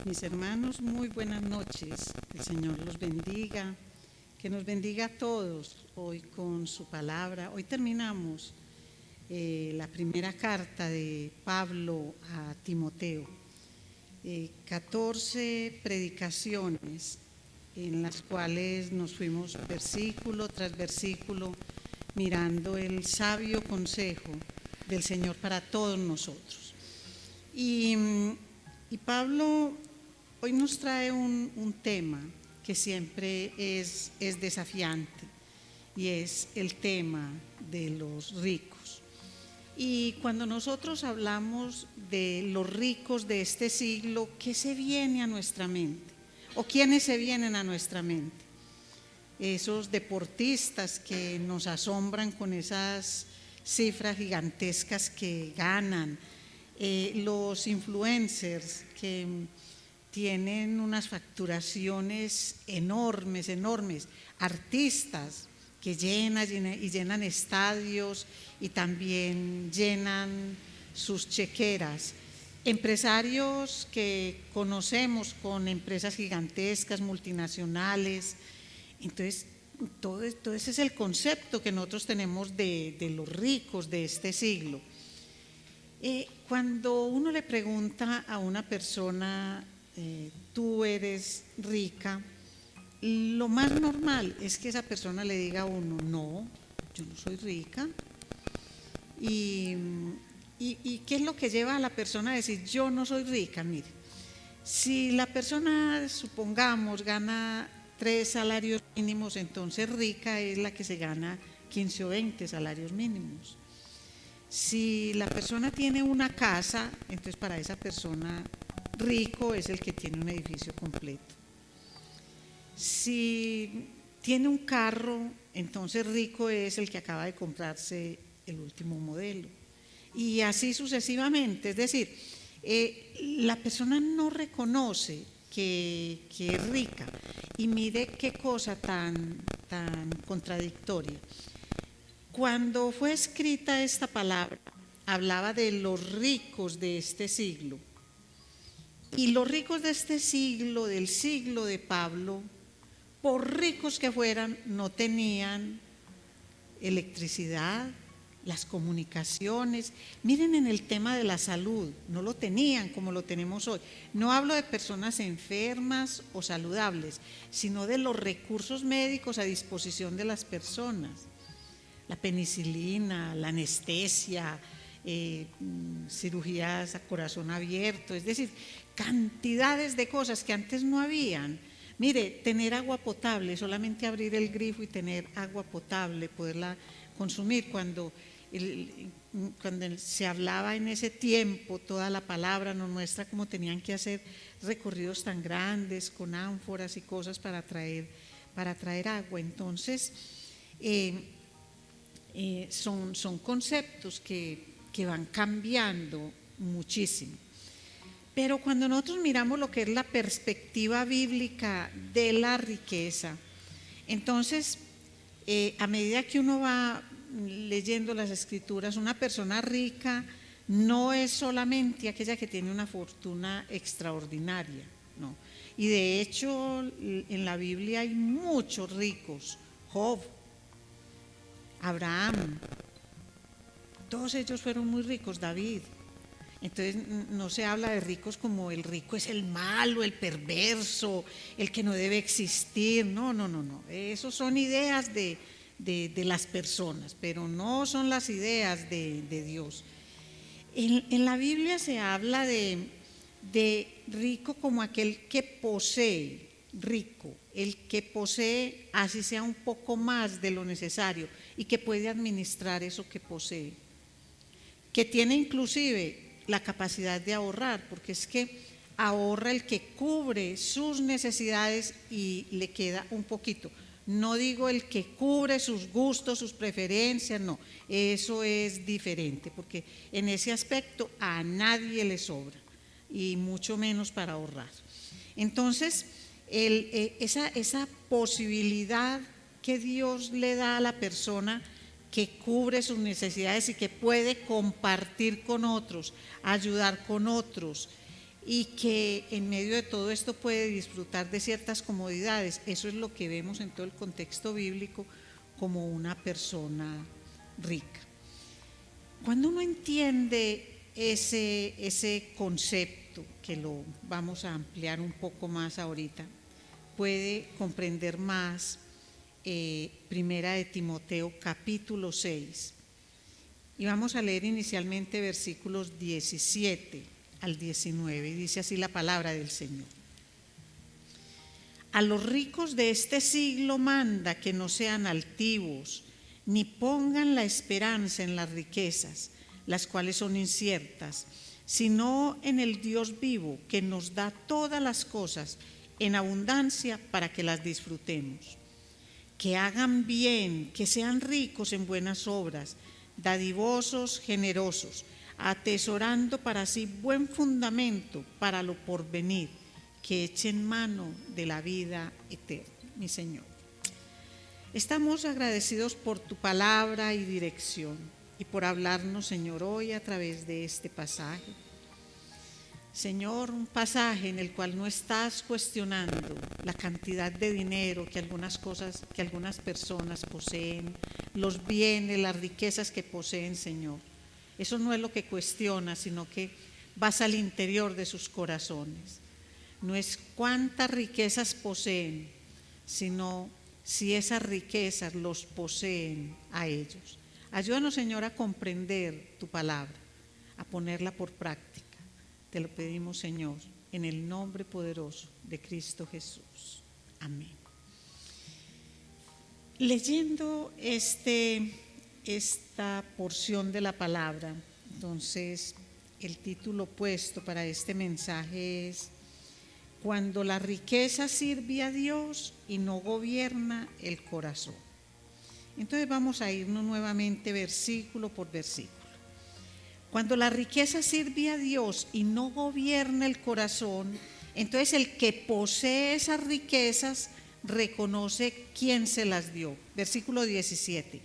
Mis hermanos, muy buenas noches. El Señor los bendiga, que nos bendiga a todos hoy con su palabra. Hoy terminamos la primera carta de Pablo a Timoteo. 14 predicaciones en las cuales nos fuimos versículo tras versículo mirando el sabio consejo del Señor para todos nosotros. Y Pablo hoy nos trae un tema que siempre es desafiante, y es el tema de los ricos. Y cuando nosotros hablamos de los ricos de este siglo, ¿qué se viene a nuestra mente? ¿O quiénes se vienen a nuestra mente? Esos deportistas que nos asombran con esas cifras gigantescas que ganan, los influencers que tienen unas facturaciones enormes, artistas que llenan estadios y también llenan sus chequeras, empresarios que conocemos con empresas gigantescas, multinacionales. Entonces, todo ese es el concepto que nosotros tenemos de los ricos de este siglo. Cuando uno le pregunta a una persona, tú eres rica, lo más normal es que esa persona le diga a uno, no, yo no soy rica. ¿Y qué es lo que lleva a la persona a decir yo no soy rica? Mire, si la persona, supongamos, gana 3 salarios mínimos, entonces rica es la que se gana 15 o 20 salarios mínimos. Si la persona tiene una casa, entonces para esa persona rico es el que tiene un edificio completo. Si tiene un carro, entonces rico es el que acaba de comprarse el último modelo. Y así sucesivamente. Es decir, la persona no reconoce que es rica. Y mire qué cosa tan contradictoria. Cuando fue escrita esta palabra, hablaba de los ricos de este siglo. Y los ricos de este siglo, del siglo de Pablo, por ricos que fueran, no tenían electricidad, las comunicaciones. Miren, en el tema de la salud, no lo tenían como lo tenemos hoy. No hablo de personas enfermas o saludables, sino de los recursos médicos a disposición de las personas. La penicilina, la anestesia, cirugías a corazón abierto, es decir, cantidades de cosas que antes no habían. Mire, tener agua potable, solamente abrir el grifo y tener agua potable, poderla consumir. Cuando se hablaba en ese tiempo, toda la palabra nos muestra cómo tenían que hacer recorridos tan grandes con ánforas y cosas para traer agua. Entonces, son conceptos que van cambiando muchísimo. Pero cuando nosotros miramos lo que es la perspectiva bíblica de la riqueza, entonces, a medida que uno va leyendo las escrituras, una persona rica no es solamente aquella que tiene una fortuna extraordinaria, no. Y de hecho, en la Biblia hay muchos ricos: Job, Abraham, todos ellos fueron muy ricos, David. Entonces no se habla de ricos como el rico es el malo, el perverso, el que no debe existir. No. Esos son ideas de las personas, pero no son las ideas de Dios. En la Biblia se habla de rico como aquel que posee, rico, el que posee así sea un poco más de lo necesario y que puede administrar eso que posee, que tiene inclusive la capacidad de ahorrar, porque es que ahorra el que cubre sus necesidades y le queda un poquito. No digo el que cubre sus gustos, sus preferencias, no, eso es diferente, porque en ese aspecto a nadie le sobra, y mucho menos para ahorrar. Entonces, esa posibilidad que Dios le da a la persona que cubre sus necesidades y que puede compartir con otros, ayudar con otros, y que en medio de todo esto puede disfrutar de ciertas comodidades. Eso es lo que vemos en todo el contexto bíblico como una persona rica. Cuando uno entiende ese concepto, que lo vamos a ampliar un poco más ahorita, puede comprender más Primera de Timoteo capítulo 6. Y vamos a leer inicialmente versículos 17 al 19, y dice así la palabra del Señor. A los ricos de este siglo manda que no sean altivos, ni pongan la esperanza en las riquezas, las cuales son inciertas, sino en el Dios vivo, que nos da todas las cosas en abundancia para que las disfrutemos. Que hagan bien, que sean ricos en buenas obras, dadivosos, generosos, atesorando para sí buen fundamento para lo porvenir, que echen mano de la vida eterna. Mi Señor, estamos agradecidos por tu palabra y dirección y por hablarnos, Señor, hoy a través de este pasaje. Señor, un pasaje en el cual no estás cuestionando la cantidad de dinero que algunas personas poseen, los bienes, las riquezas que poseen, Señor. Eso no es lo que cuestiona, sino que vas al interior de sus corazones. No es cuántas riquezas poseen, sino si esas riquezas los poseen a ellos. Ayúdanos, Señor, a comprender tu palabra, a ponerla por práctica. Te lo pedimos, Señor, en el nombre poderoso de Cristo Jesús. Amén. Leyendo esta porción de la palabra, entonces el título puesto para este mensaje es Cuando la riqueza sirve a Dios y no gobierna el corazón. Entonces vamos a irnos nuevamente versículo por versículo. Cuando la riqueza sirve a Dios y no gobierna el corazón, entonces el que posee esas riquezas reconoce quién se las dio. Versículo 17.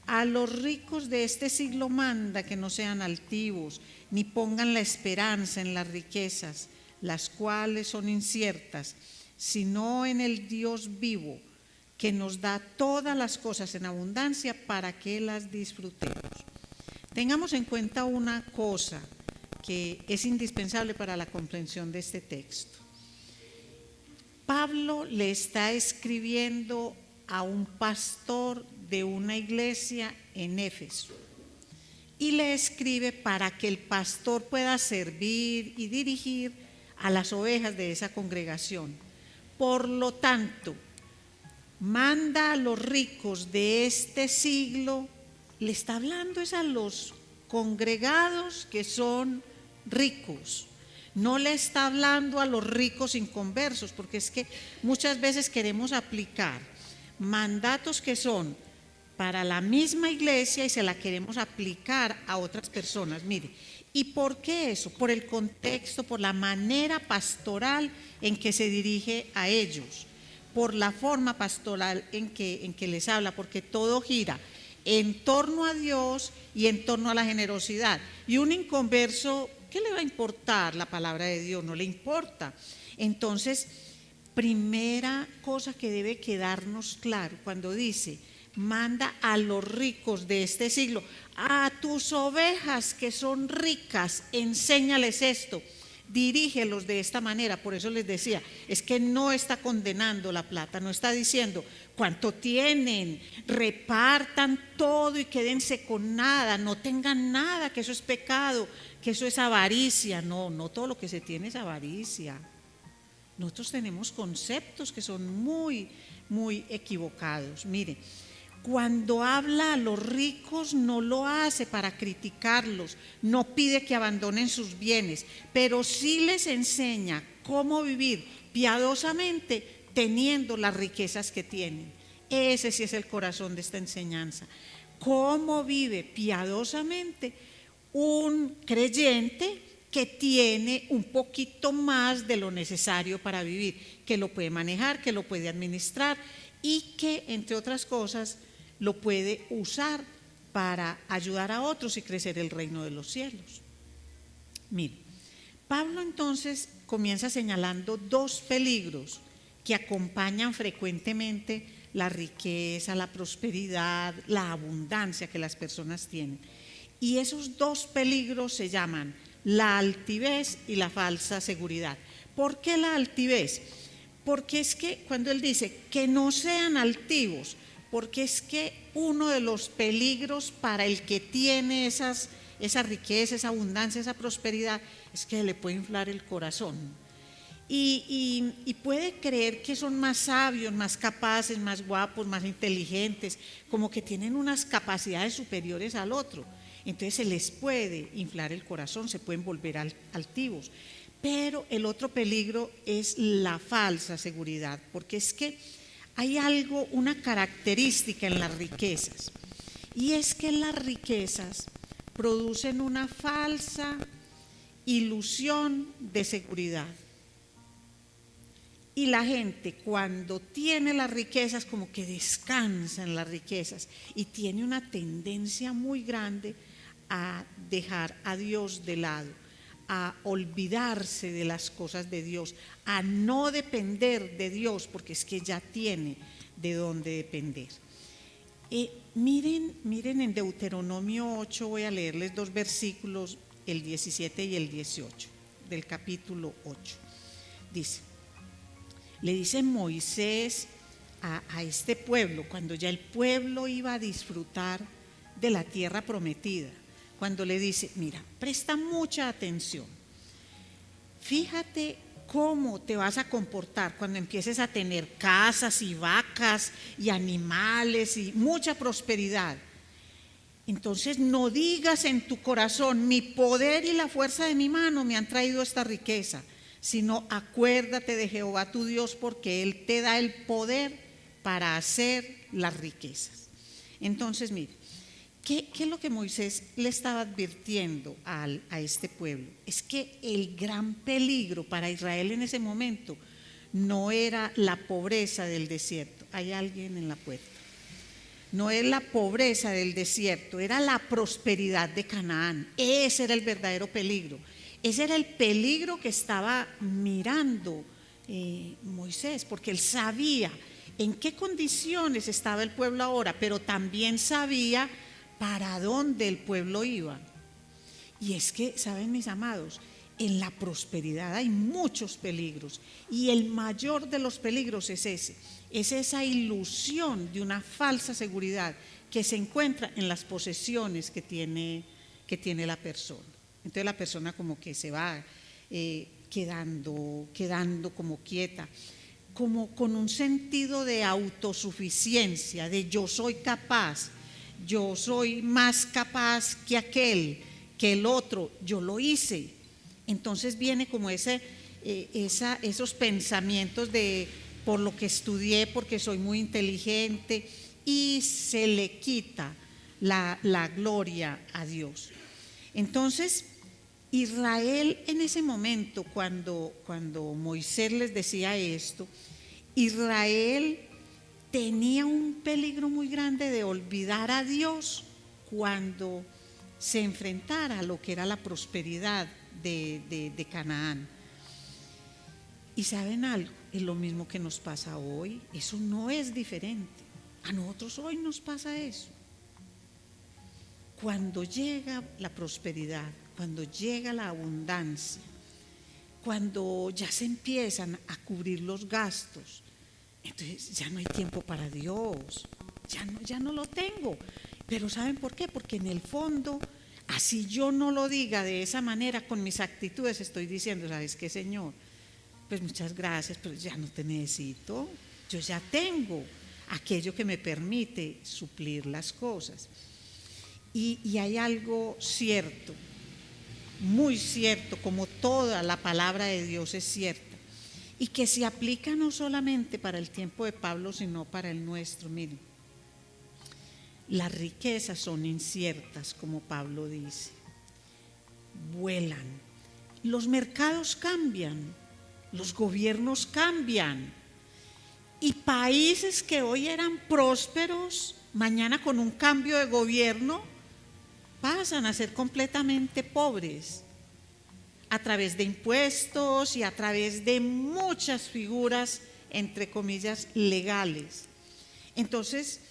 A los ricos de este siglo manda que no sean altivos, ni pongan la esperanza en las riquezas, las cuales son inciertas, sino en el Dios vivo, que nos da todas las cosas en abundancia para que las disfrutemos. Tengamos en cuenta una cosa que es indispensable para la comprensión de este texto. Pablo le está escribiendo a un pastor de una iglesia en Éfeso y le escribe para que el pastor pueda servir y dirigir a las ovejas de esa congregación. Por lo tanto, manda a los ricos de este siglo. Le está hablando es a los congregados que son ricos. No le está hablando a los ricos inconversos, porque es que muchas veces queremos aplicar mandatos que son para la misma iglesia y se la queremos aplicar a otras personas. Mire, ¿y por qué eso? Por el contexto, por la manera pastoral en que se dirige a ellos, por la forma pastoral en que les habla, porque todo gira en torno a Dios y en torno a la generosidad. Y un inconverso, ¿qué le va a importar la palabra de Dios? No le importa. Entonces, primera cosa que debe quedarnos claro cuando dice, manda a los ricos de este siglo, a tus ovejas que son ricas, enséñales esto. Dirígelos de esta manera. Por eso les decía, es que no está condenando la plata, no está diciendo cuánto tienen, repartan todo y quédense con nada, no tengan nada, que eso es pecado, que eso es avaricia. No todo lo que se tiene es avaricia. Nosotros tenemos conceptos que son muy, muy equivocados. Mire, cuando habla a los ricos no lo hace para criticarlos, no pide que abandonen sus bienes, pero sí les enseña cómo vivir piadosamente teniendo las riquezas que tienen. Ese sí es el corazón de esta enseñanza. Cómo vive piadosamente un creyente que tiene un poquito más de lo necesario para vivir, que lo puede manejar, que lo puede administrar y que, entre otras cosas, lo puede usar para ayudar a otros y crecer el reino de los cielos. Mire, Pablo entonces comienza señalando dos peligros que acompañan frecuentemente la riqueza, la prosperidad, la abundancia que las personas tienen. Y esos dos peligros se llaman la altivez y la falsa seguridad. ¿Por qué la altivez? Porque es que cuando él dice que no sean altivos, porque es que uno de los peligros para el que tiene esa riqueza, esa abundancia, esa prosperidad, es que le puede inflar el corazón. Y puede creer que son más sabios, más capaces, más guapos, más inteligentes, como que tienen unas capacidades superiores al otro. Entonces se les puede inflar el corazón, se pueden volver altivos. Pero el otro peligro es la falsa seguridad, porque es que hay algo, una característica en las riquezas, y es que las riquezas producen una falsa ilusión de seguridad. Y la gente cuando tiene las riquezas como que descansa en las riquezas y tiene una tendencia muy grande a dejar a Dios de lado, a olvidarse de las cosas de Dios, a no depender de Dios porque es que ya tiene de dónde depender. Miren en Deuteronomio 8, voy a leerles dos versículos, el 17 y el 18 del capítulo 8. Le dice Moisés a este pueblo, cuando ya el pueblo iba a disfrutar de la tierra prometida, cuando le dice, mira, presta mucha atención, fíjate cómo te vas a comportar cuando empieces a tener casas y vacas y animales y mucha prosperidad. Entonces no digas en tu corazón, mi poder y la fuerza de mi mano me han traído esta riqueza, sino acuérdate de Jehová tu Dios, porque Él te da el poder para hacer las riquezas. Entonces, mire, ¿qué es lo que Moisés le estaba advirtiendo a este pueblo? Es que el gran peligro para Israel en ese momento no era la pobreza del desierto. Hay alguien en la puerta. No es la pobreza del desierto, era la prosperidad de Canaán. Ese era el verdadero peligro. Ese era el peligro que estaba mirando Moisés, porque él sabía en qué condiciones estaba el pueblo ahora, pero también sabía para dónde el pueblo iba. Y es que, ¿saben, mis amados? En la prosperidad hay muchos peligros, y el mayor de los peligros es esa ilusión de una falsa seguridad que se encuentra en las posesiones que tiene la persona. Entonces la persona como que se va quedando como quieta, como con un sentido de autosuficiencia, de yo soy capaz, yo soy más capaz que aquel, que el otro, yo lo hice. Entonces viene como esos pensamientos de por lo que estudié, porque soy muy inteligente, y se le quita la gloria a Dios. Entonces Israel en ese momento, cuando Moisés les decía esto, Israel tenía un peligro muy grande de olvidar a Dios cuando se enfrentara a lo que era la prosperidad de Canaán. Y ¿saben algo? Es lo mismo que nos pasa hoy. Eso no es diferente. A nosotros hoy nos pasa eso. Cuando llega la prosperidad, cuando llega la abundancia, cuando ya se empiezan a cubrir los gastos, entonces ya no hay tiempo para Dios, ya no lo tengo. Pero ¿saben por qué? Porque en el fondo, así yo no lo diga de esa manera, con mis actitudes estoy diciendo, ¿sabes qué, Señor? Pues muchas gracias, pero ya no te necesito, yo ya tengo aquello que me permite suplir las cosas. Y hay algo cierto, muy cierto, como toda la palabra de Dios es cierta, y que se aplica no solamente para el tiempo de Pablo, sino para el nuestro. Miren, las riquezas son inciertas, como Pablo dice, vuelan, los mercados cambian, los gobiernos cambian, y países que hoy eran prósperos, mañana con un cambio de gobierno pasan a ser completamente pobres. a través de impuestos y a través de muchas figuras, entre comillas, legales. Entonces,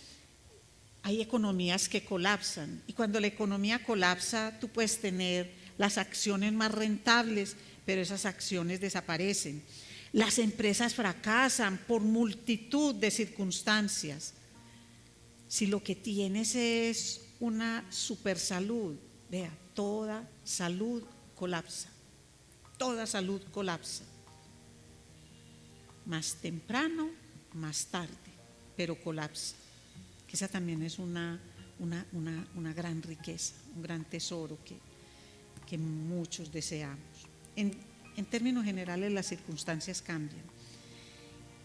hay economías que colapsan, y cuando la economía colapsa, tú puedes tener las acciones más rentables, pero esas acciones desaparecen. Las empresas fracasan por multitud de circunstancias. Si lo que tienes es una super salud, vea, toda salud colapsa. Toda salud colapsa. Más temprano, más tarde, pero colapsa. Que esa también es una gran riqueza, un gran tesoro que muchos deseamos. En términos generales, las circunstancias cambian.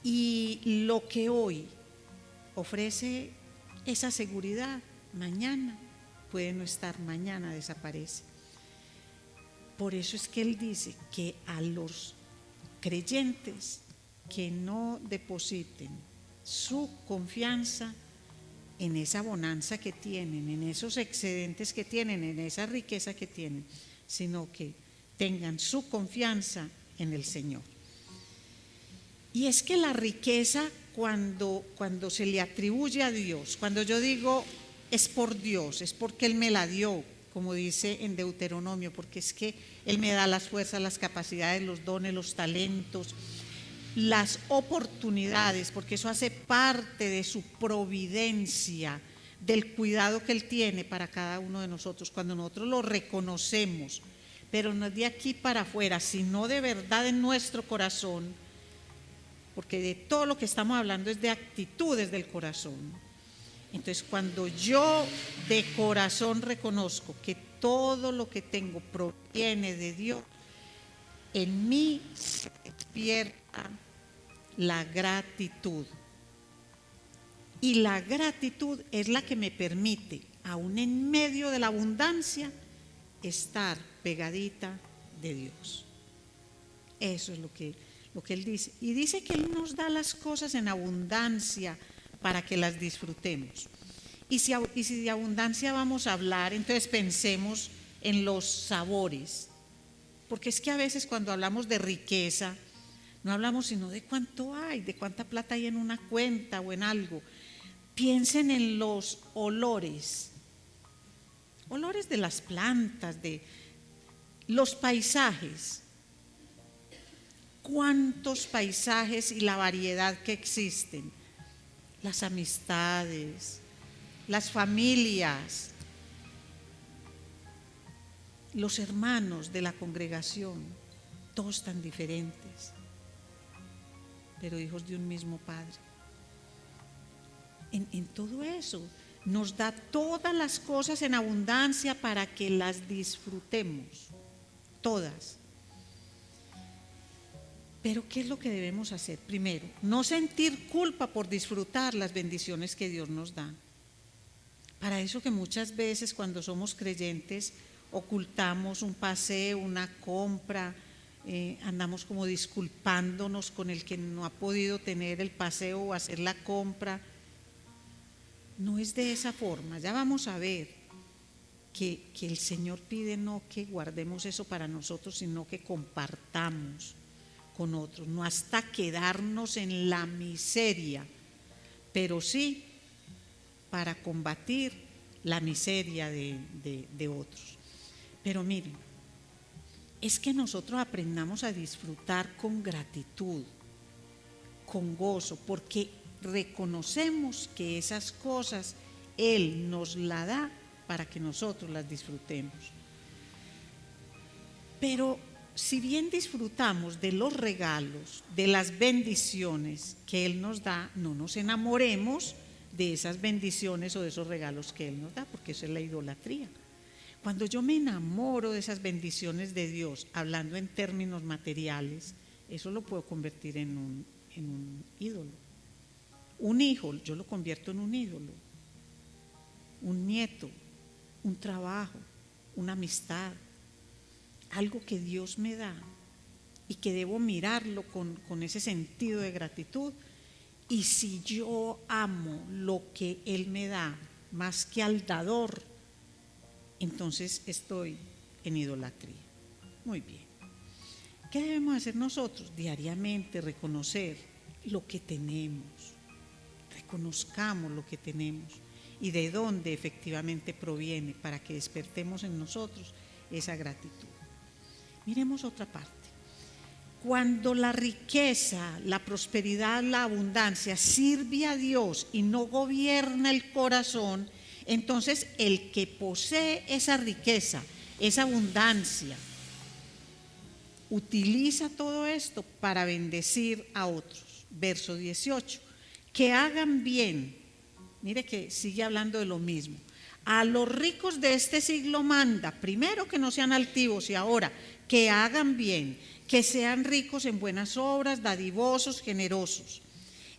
Y lo que hoy ofrece esa seguridad, mañana puede no estar, mañana desaparece. Por eso es que él dice que a los creyentes que no depositen su confianza en esa bonanza que tienen, en esos excedentes que tienen, en esa riqueza que tienen, sino que tengan su confianza en el Señor. Y es que la riqueza, cuando se le atribuye a Dios, cuando yo digo es por Dios, es porque Él me la dio, como dice en Deuteronomio, porque es que Él me da las fuerzas, las capacidades, los dones, los talentos, las oportunidades, porque eso hace parte de su providencia, del cuidado que Él tiene para cada uno de nosotros. Cuando nosotros lo reconocemos, pero no es de aquí para afuera, sino de verdad en nuestro corazón, porque de todo lo que estamos hablando es de actitudes del corazón. Entonces, cuando yo de corazón reconozco que todo lo que tengo proviene de Dios, en mí se despierta la gratitud. Y la gratitud es la que me permite, aún en medio de la abundancia, estar pegadita de Dios. Eso es lo que Él dice. Y dice que Él nos da las cosas en abundancia para que las disfrutemos. Y si de abundancia vamos a hablar, entonces pensemos en los sabores. Porque es que a veces cuando hablamos de riqueza, no hablamos sino de cuánto hay, de cuánta plata hay en una cuenta o en algo. Piensen en los olores de las plantas, de los paisajes. ¿Cuántos paisajes y la variedad que existen? Las amistades, las familias, los hermanos de la congregación, todos tan diferentes, pero hijos de un mismo Padre. En todo eso nos da todas las cosas en abundancia para que las disfrutemos, todas. Pero ¿qué es lo que debemos hacer? Primero, no sentir culpa por disfrutar las bendiciones que Dios nos da. Para eso que muchas veces cuando somos creyentes ocultamos un paseo, una compra, andamos como disculpándonos con el que no ha podido tener el paseo o hacer la compra. No es de esa forma. Ya vamos a ver que el Señor pide no que guardemos eso para nosotros, sino que compartamos con otros, no hasta quedarnos en la miseria, pero sí para combatir la miseria de otros. Pero miren, es que nosotros aprendamos a disfrutar con gratitud, con gozo, porque reconocemos que esas cosas Él nos las da para que nosotros las disfrutemos. Pero si bien disfrutamos de los regalos, de las bendiciones que Él nos da, no nos enamoremos de esas bendiciones o de esos regalos que Él nos da, porque eso es la idolatría. Cuando yo me enamoro de esas bendiciones de Dios, hablando en términos materiales, eso lo puedo convertir en un ídolo. Un hijo, yo lo convierto en un ídolo. Un nieto, un trabajo, una amistad, algo que Dios me da y que debo mirarlo con ese sentido de gratitud. Y si yo amo lo que Él me da más que al dador, entonces estoy en idolatría. Muy bien. ¿Qué debemos hacer nosotros? Diariamente reconocer lo que tenemos. Reconozcamos lo que tenemos y de dónde efectivamente proviene para que despertemos en nosotros esa gratitud. Miremos otra parte. Cuando la riqueza, la prosperidad, la abundancia sirve a Dios y no gobierna el corazón, entonces el que posee esa riqueza, esa abundancia, utiliza todo esto para bendecir a otros. Verso 18, que hagan bien. Mire que sigue hablando de lo mismo. A los ricos de este siglo manda, primero que no sean altivos y ahora que hagan bien, que sean ricos en buenas obras, dadivosos, generosos.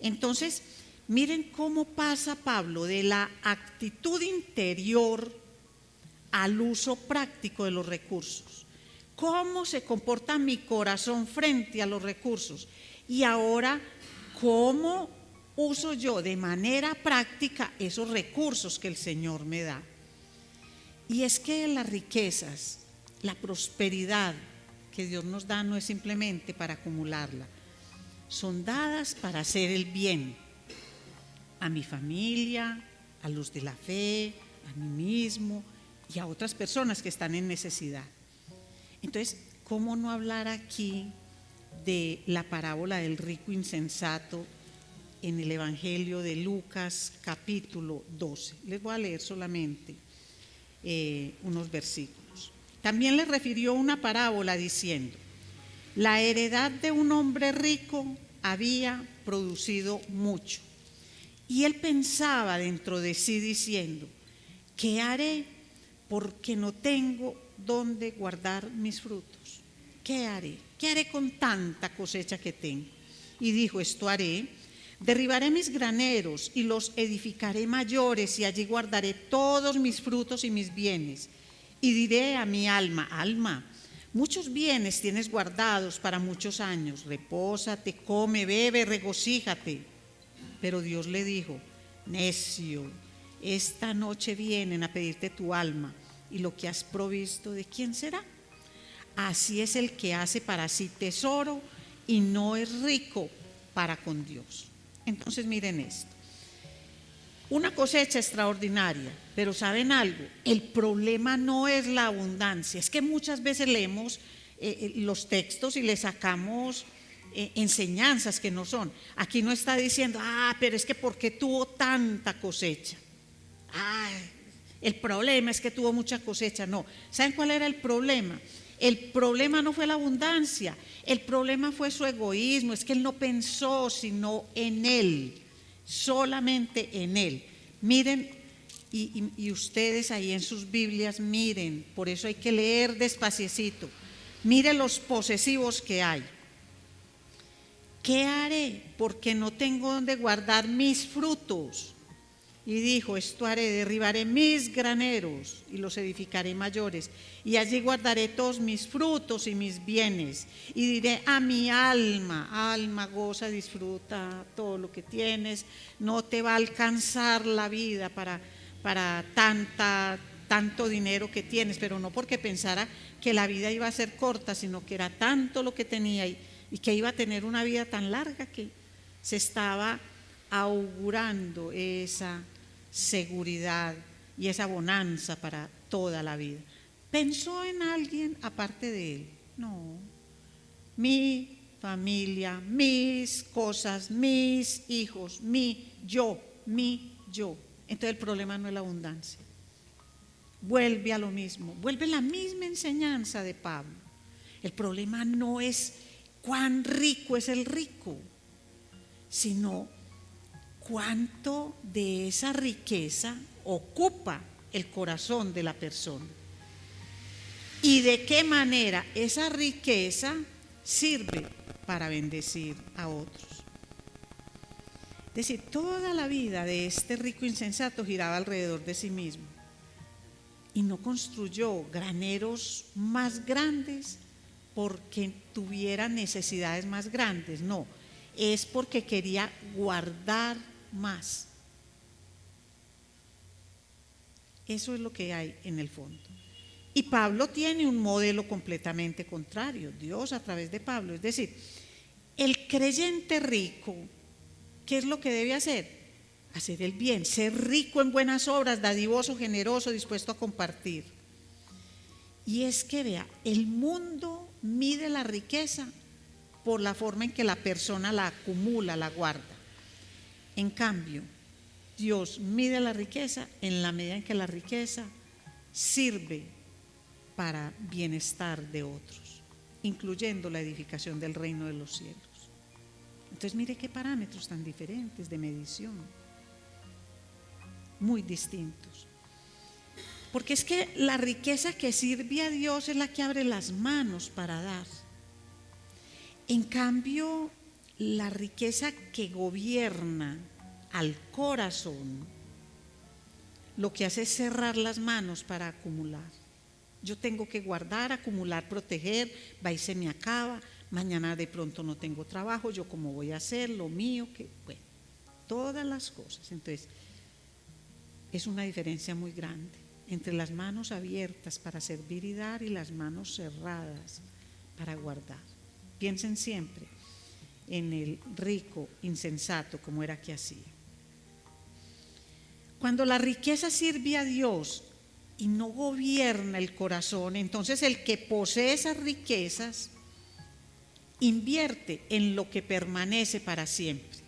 Entonces, miren cómo pasa Pablo de la actitud interior al uso práctico de los recursos. ¿Cómo se comporta mi corazón frente a los recursos? Y ahora, ¿cómo uso yo de manera práctica esos recursos que el Señor me da? Y es que las riquezas, la prosperidad que Dios nos da no es simplemente para acumularla, son dadas para hacer el bien a mi familia, a los de la fe, a mí mismo y a otras personas que están en necesidad. Entonces, ¿cómo no hablar aquí de la parábola del rico insensato en el Evangelio de Lucas capítulo 12? Les voy a leer solamente unos versículos. También le refirió una parábola diciendo: la heredad de un hombre rico había producido mucho. Y él pensaba dentro de sí diciendo: ¿qué haré? Porque no tengo dónde guardar mis frutos. ¿Qué haré? ¿Qué haré con tanta cosecha que tengo? Y dijo: esto haré: derribaré mis graneros y los edificaré mayores, y allí guardaré todos mis frutos y mis bienes. Y diré a mi alma: alma, muchos bienes tienes guardados para muchos años, repósate, come, bebe, regocíjate. Pero Dios le dijo: necio, esta noche vienen a pedirte tu alma, y lo que has provisto, ¿de quién será? Así es el que hace para sí tesoro y no es rico para con Dios. Entonces miren esto, una cosecha extraordinaria, pero ¿saben algo? El problema no es la abundancia. Es que muchas veces leemos los textos y le sacamos enseñanzas que no son. Aquí no está diciendo: pero es que ¿por qué tuvo tanta cosecha? El problema es que tuvo mucha cosecha. No, ¿saben cuál era el problema? El problema no fue la abundancia, el problema fue su egoísmo. Es que él no pensó sino en él, solamente en él. Miren, y ustedes ahí en sus Biblias miren, por eso hay que leer despaciecito. Miren los posesivos que hay. ¿Qué haré? Porque no tengo donde guardar mis frutos. Y dijo: esto haré: derribaré mis graneros y los edificaré mayores, y allí guardaré todos mis frutos y mis bienes. Y diré a mi alma: alma, goza, disfruta todo lo que tienes. No te va a alcanzar la vida para tanto dinero que tienes, pero no porque pensara que la vida iba a ser corta, sino que era tanto lo que tenía y que iba a tener una vida tan larga que se estaba augurando esa seguridad y esa bonanza para toda la vida. ¿Pensó en alguien aparte de él? No. Mi familia, mis cosas, mis hijos, mi yo. Entonces el problema no es la abundancia. Vuelve a lo mismo, vuelve la misma enseñanza de Pablo. El problema no es cuán rico es el rico, sino cuánto de esa riqueza ocupa el corazón de la persona y de qué manera esa riqueza sirve para bendecir a otros. Es decir, toda la vida de este rico insensato giraba alrededor de sí mismo y no construyó graneros más grandes porque tuviera necesidades más grandes, no, es porque quería guardar más. Eso es lo que hay en el fondo. Y Pablo tiene un modelo completamente contrario, Dios a través de Pablo. Es decir, el creyente rico, ¿qué es lo que debe hacer? Hacer el bien, ser rico en buenas obras, dadivoso, generoso, dispuesto a compartir. Y es que vea, el mundo mide la riqueza por la forma en que la persona la acumula, la guarda. En cambio, Dios mide la riqueza en la medida en que la riqueza sirve para bienestar de otros, incluyendo la edificación del reino de los cielos. Entonces mire qué parámetros tan diferentes de medición, muy distintos. Porque es que la riqueza que sirve a Dios es la que abre las manos para dar. En cambio, la riqueza que gobierna al corazón, lo que hace es cerrar las manos para acumular. Yo tengo que guardar, acumular, proteger, va y se me acaba, mañana de pronto no tengo trabajo, yo cómo voy a hacer, lo mío, bueno, todas las cosas. Entonces, es una diferencia muy grande entre las manos abiertas para servir y dar y las manos cerradas para guardar. Piensen siempre en el rico insensato como era que hacía. Cuando la riqueza sirve a Dios y no gobierna el corazón, entonces el que posee esas riquezas invierte en lo que permanece para siempre.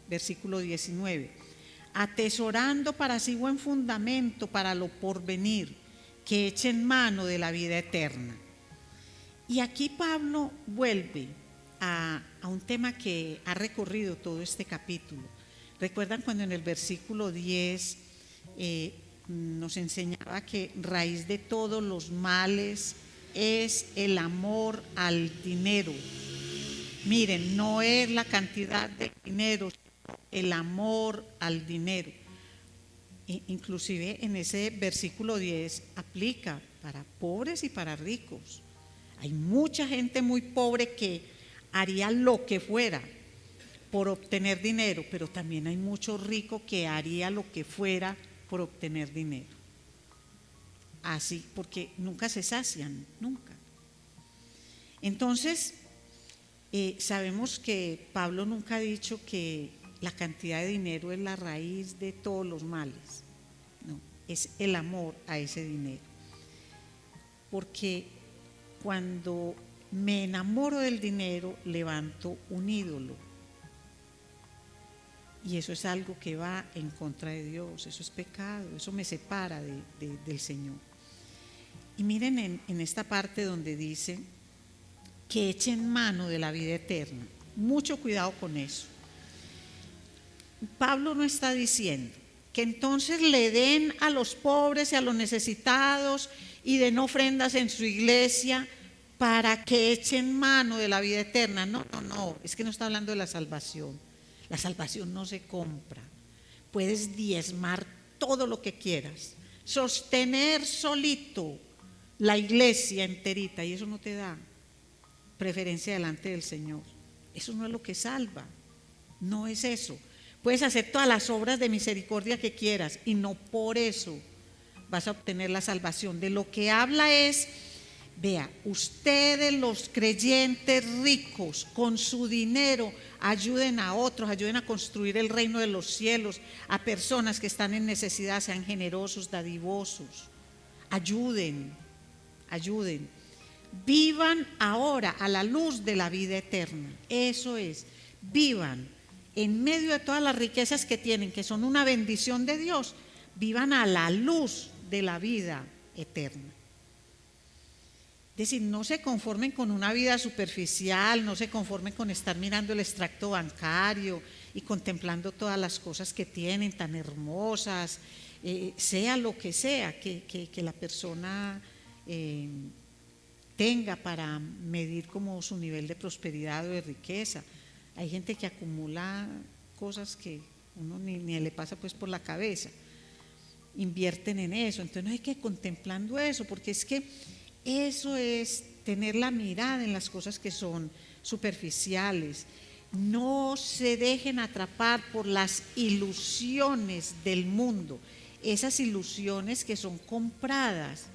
Versículo 19. Atesorando para sí buen fundamento para lo porvenir, que eche en mano de la vida eterna. Y aquí Pablo vuelve a un tema que ha recorrido todo este capítulo. ¿Recuerdan cuando en el versículo 10 nos enseñaba que raíz de todos los males es el amor al dinero? Miren, no es la cantidad de dinero, el amor al dinero. Inclusive en ese versículo 10 aplica para pobres y para ricos. Hay mucha gente muy pobre que haría lo que fuera por obtener dinero, pero también hay mucho rico que haría lo que fuera por obtener dinero. Así, porque nunca se sacian, nunca. Entonces, sabemos que Pablo nunca ha dicho que la cantidad de dinero es la raíz de todos los males. No, es el amor a ese dinero. Porque cuando me enamoro del dinero, levanto un ídolo. Y eso es algo que va en contra de Dios, eso es pecado, eso me separa del Señor. Y miren en esta parte donde dice que echen mano de la vida eterna. Mucho cuidado con eso. Pablo no está diciendo que entonces le den a los pobres y a los necesitados y den ofrendas en su iglesia para que echen mano de la vida eterna. No, es que no está hablando de la salvación. La salvación no se compra. Puedes diezmar todo lo que quieras, sostener solito la iglesia enterita y eso no te da preferencia delante del Señor. Eso no es lo que salva, no es eso. Puedes hacer todas las obras de misericordia que quieras y no por eso vas a obtener la salvación. De lo que habla es, vea, ustedes los creyentes ricos con su dinero ayuden a otros, ayuden a construir el reino de los cielos, a personas que están en necesidad, sean generosos, dadivosos, ayuden. Vivan ahora a la luz de la vida eterna. Eso es, vivan en medio de todas las riquezas que tienen, que son una bendición de Dios, vivan a la luz de la vida eterna. Es decir, no se conformen con una vida superficial, no se conformen con estar mirando el extracto bancario y contemplando todas las cosas que tienen tan hermosas, sea lo que sea que la persona tenga para medir como su nivel de prosperidad o de riqueza. Hay gente que acumula cosas que uno ni le pasa pues por la cabeza, invierten en eso, entonces no hay que ir contemplando eso, porque es que eso es tener la mirada en las cosas que son superficiales. No se dejen atrapar por las ilusiones del mundo, esas ilusiones que son compradas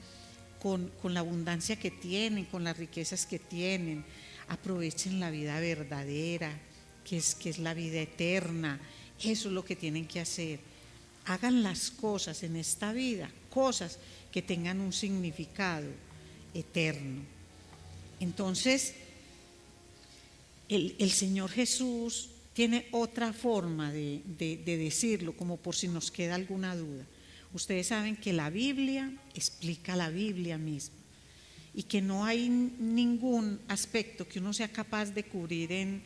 con la abundancia que tienen, con las riquezas que tienen. Aprovechen la vida verdadera, que es la vida eterna. Eso es lo que tienen que hacer. Hagan las cosas en esta vida, cosas que tengan un significado eterno. Entonces, el Señor Jesús tiene otra forma de decirlo, como por si nos queda alguna duda. Ustedes saben que la Biblia explica la Biblia misma y que no hay ningún aspecto que uno sea capaz de cubrir en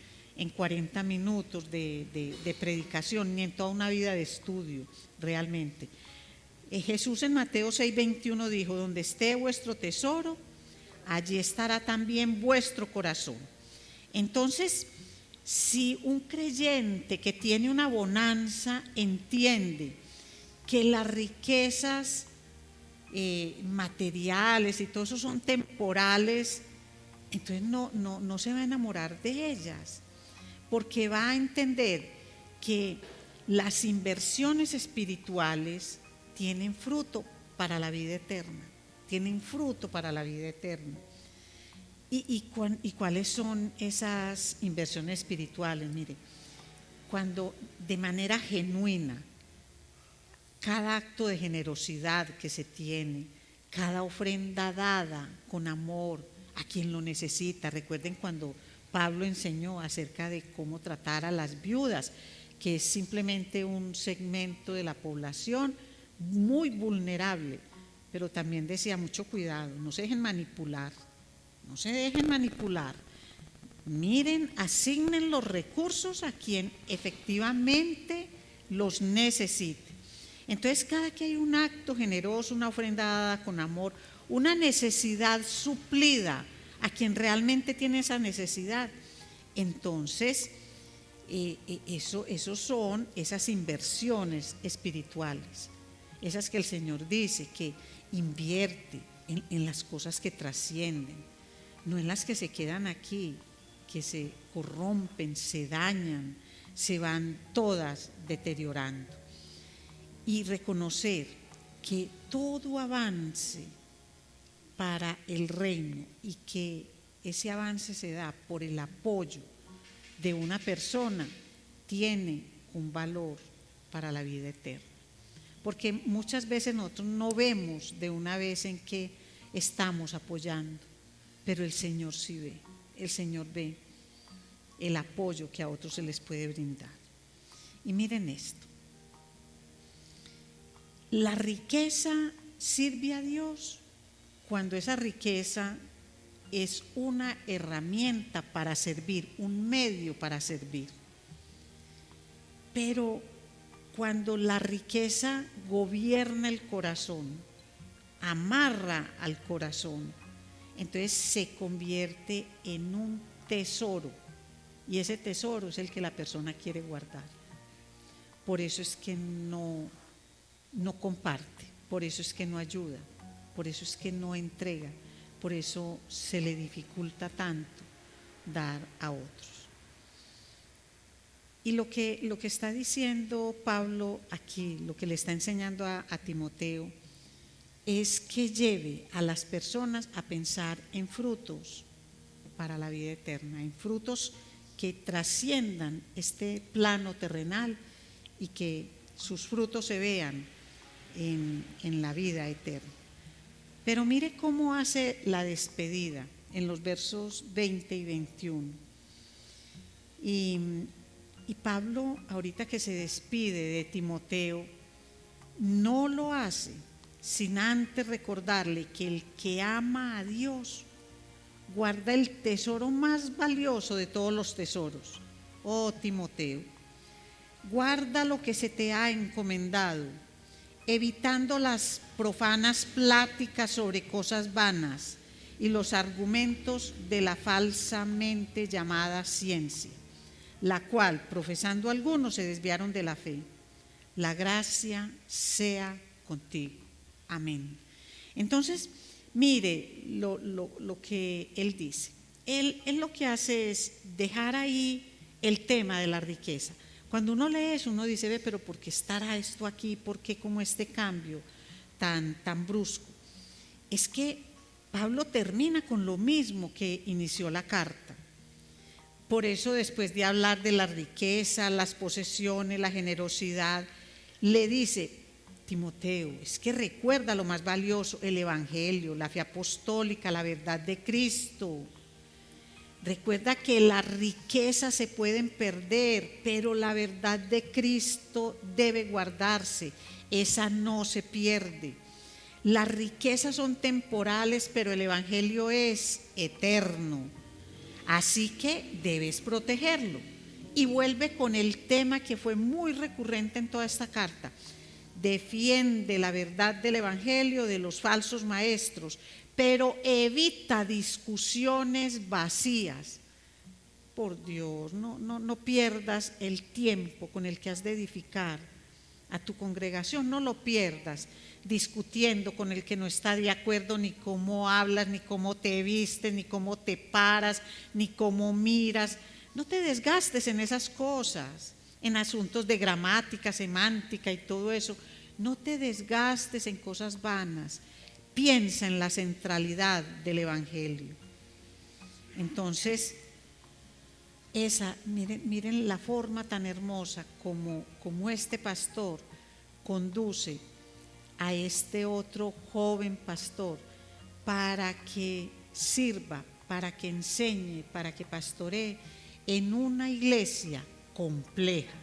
40 minutos de predicación, ni en toda una vida de estudio realmente. Jesús en Mateo 6:21 dijo: donde esté vuestro tesoro, allí estará también vuestro corazón. Entonces, si un creyente que tiene una bonanza entiende que las riquezas materiales y todo eso son temporales, entonces no se va a enamorar de ellas, porque va a entender que las inversiones espirituales tienen fruto para la vida eterna, tienen fruto para la vida eterna. ¿Y cuáles son esas inversiones espirituales? Mire, cuando de manera genuina, cada acto de generosidad que se tiene, cada ofrenda dada con amor a quien lo necesita. Recuerden cuando Pablo enseñó acerca de cómo tratar a las viudas, que es simplemente un segmento de la población muy vulnerable, pero también decía: mucho cuidado, no se dejen manipular, no se dejen manipular. Miren, asignen los recursos a quien efectivamente los necesite. Entonces, cada que hay un acto generoso, una ofrenda dada con amor, una necesidad suplida a quien realmente tiene esa necesidad, entonces eso son esas inversiones espirituales, esas que el Señor dice que invierte en las cosas que trascienden, no en las que se quedan aquí, que se corrompen, se dañan, se van todas deteriorando. Y reconocer que todo avance para el reino y que ese avance se da por el apoyo de una persona tiene un valor para la vida eterna. Porque muchas veces nosotros no vemos de una vez en que estamos apoyando, pero el Señor sí ve, el Señor ve el apoyo que a otros se les puede brindar. Y miren esto. La riqueza sirve a Dios cuando esa riqueza es una herramienta para servir, un medio para servir. Pero cuando la riqueza gobierna el corazón, amarra al corazón, entonces se convierte en un tesoro, y ese tesoro es el que la persona quiere guardar. Por eso es que no comparte, por eso es que no ayuda, por eso es que no entrega, por eso se le dificulta tanto dar a otros. Y lo que está diciendo Pablo aquí, lo que le está enseñando a Timoteo, es que lleve a las personas a pensar en frutos para la vida eterna, en frutos que trasciendan este plano terrenal y que sus frutos se vean en la vida eterna. Pero mire cómo hace la despedida en los versos 20 y 21. Y Pablo, ahorita que se despide de Timoteo, no lo hace sin antes recordarle que el que ama a Dios guarda el tesoro más valioso de todos los tesoros. Oh Timoteo, guarda lo que se te ha encomendado, evitando las profanas pláticas sobre cosas vanas y los argumentos de la falsamente llamada ciencia, la cual, profesando algunos, se desviaron de la fe. La gracia sea contigo. Amén. Entonces, mire lo que él dice. Él lo que hace es dejar ahí el tema de la riqueza. Cuando uno lee eso, uno dice: ve, pero ¿por qué estará esto aquí? ¿Por qué como este cambio tan brusco? es que Pablo termina con lo mismo que inició la carta. Por eso, después de hablar de la riqueza, las posesiones, la generosidad, le dice: Timoteo, es que recuerda lo más valioso, el evangelio, la fe apostólica, la verdad de Cristo. Recuerda que las riquezas se pueden perder, pero la verdad de Cristo debe guardarse, esa no se pierde. Las riquezas son temporales, pero el evangelio es eterno. Así que debes protegerlo. Y vuelve con el tema que fue muy recurrente en toda esta carta. Defiende la verdad del evangelio de los falsos maestros, pero evita discusiones vacías. Por Dios, no pierdas el tiempo con el que has de edificar a tu congregación, no lo pierdas discutiendo con el que no está de acuerdo, ni cómo hablas, ni cómo te vistes, ni cómo te paras, ni cómo miras. No te desgastes en esas cosas, en asuntos de gramática, semántica y todo eso. No te desgastes en cosas vanas. Piensa en la centralidad del evangelio. Entonces, miren la forma tan hermosa como este pastor conduce a este otro joven pastor para que sirva, para que enseñe, para que pastoree en una iglesia compleja,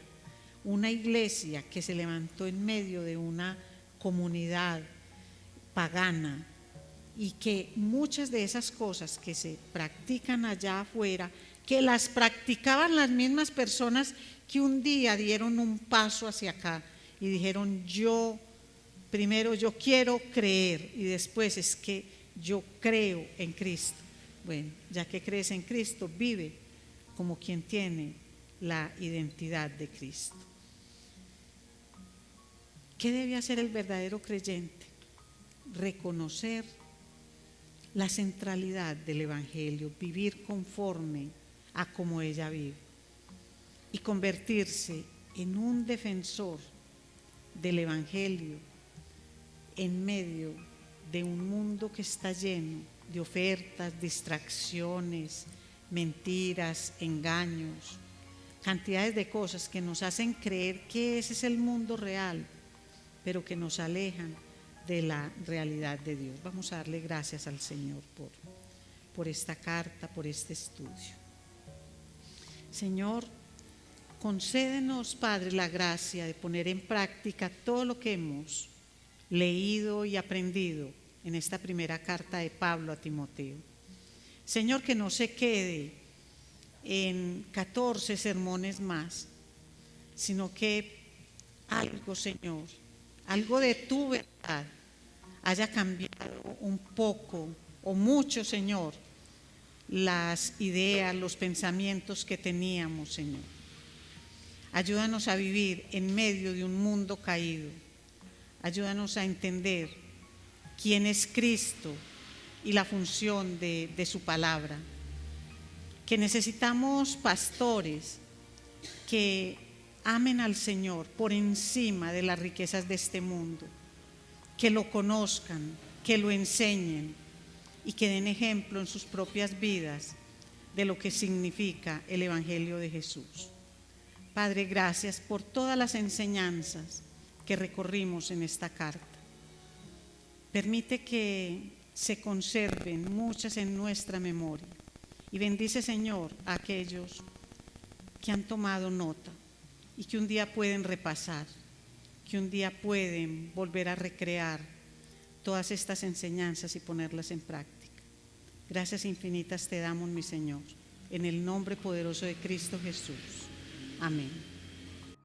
una iglesia que se levantó en medio de una comunidad pagana, y que muchas de esas cosas que se practican allá afuera, que las practicaban las mismas personas que un día dieron un paso hacia acá y dijeron: primero yo quiero creer, y después es que yo creo en Cristo. Bueno, ya que crees en Cristo, vive como quien tiene la identidad de Cristo. ¿Qué debe hacer el verdadero creyente? Reconocer la centralidad del evangelio, vivir conforme a como ella vive y convertirse en un defensor del evangelio en medio de un mundo que está lleno de ofertas, distracciones, mentiras, engaños, cantidades de cosas que nos hacen creer que ese es el mundo real, pero que nos alejan de la realidad de Dios. Vamos a darle gracias al Señor por esta carta, por este estudio. Señor, concédenos, Padre, la gracia de poner en práctica todo lo que hemos leído y aprendido en esta primera carta de Pablo a Timoteo. Señor, que no se quede en 14 sermones más, sino que algo, Señor, algo de tu verdad haya cambiado un poco o mucho, Señor, las ideas, los pensamientos que teníamos, Señor. Ayúdanos a vivir en medio de un mundo caído. Ayúdanos a entender quién es Cristo y la función de su palabra. Que necesitamos pastores que amen al Señor por encima de las riquezas de este mundo, que lo conozcan, que lo enseñen y que den ejemplo en sus propias vidas de lo que significa el Evangelio de Jesús. Padre, gracias por todas las enseñanzas que recorrimos en esta carta. Permite que se conserven muchas en nuestra memoria y bendice, Señor, a aquellos que han tomado nota y que un día pueden repasar, que un día pueden volver a recrear todas estas enseñanzas y ponerlas en práctica. Gracias infinitas te damos, mi Señor, en el nombre poderoso de Cristo Jesús. Amén.